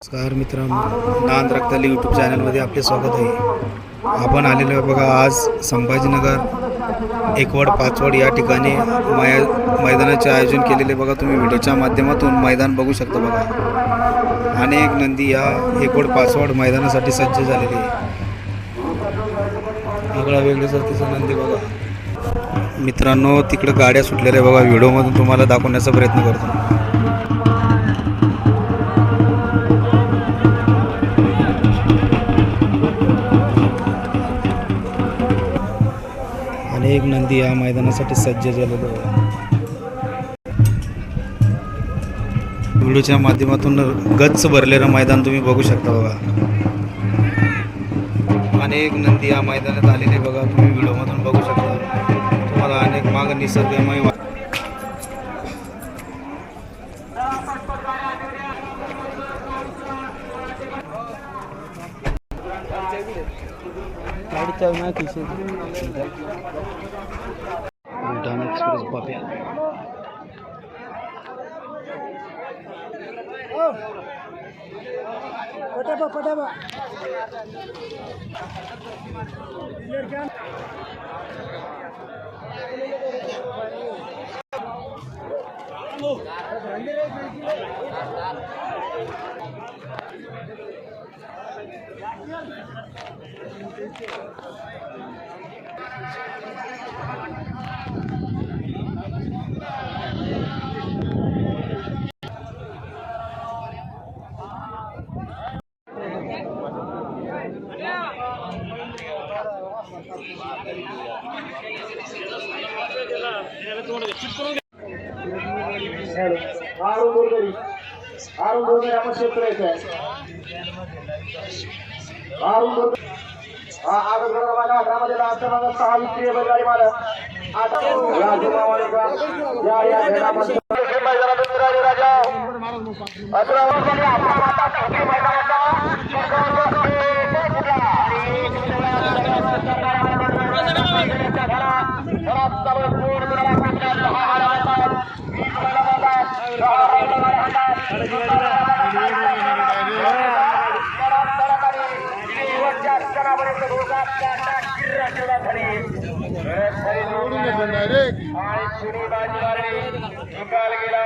नमस्कार मित्रांनो, नांद रक्ताली यूट्यूब चॅनलमध्ये आपले स्वागत आहे. आपण आलेलो आहे बघा आज संभाजीनगर एकवड पाचवड या ठिकाणी मैदानाचे आयोजन केलेले बघा. तुम्ही व्हिडिओच्या माध्यमातून मैदान बघू शकता बघा. अनेक नंदी या एकवड पाचवड मैदानासाठी सज्ज झालेले आहे. आगळा वेगळ्या जातीचा नंदी बघा मित्रांनो. तिकडे गाड्या सुटलेल्या बघा. व्हिडिओमधून तुम्हाला दाखवण्याचा प्रयत्न करतो. अनेक नंदी या मैदानासाठी सज्ज झालेले आहे. व्हिडिओच्या माध्यमातून गच्च भरलेलं मैदान तुम्ही बघू शकता बघा. अनेक नंदी या मैदानात आलेले बघा. तुम्ही व्हिडिओमधून बघू शकता. तुम्हाला अनेक माग निसर्गमय बुलढाणा एक्सप्रेस बाब्या. आपण क्षेत्र येत आहे. ग्रामामध्ये सहा विक्रीय बैलगाडी मालक राजू निकाल गेला.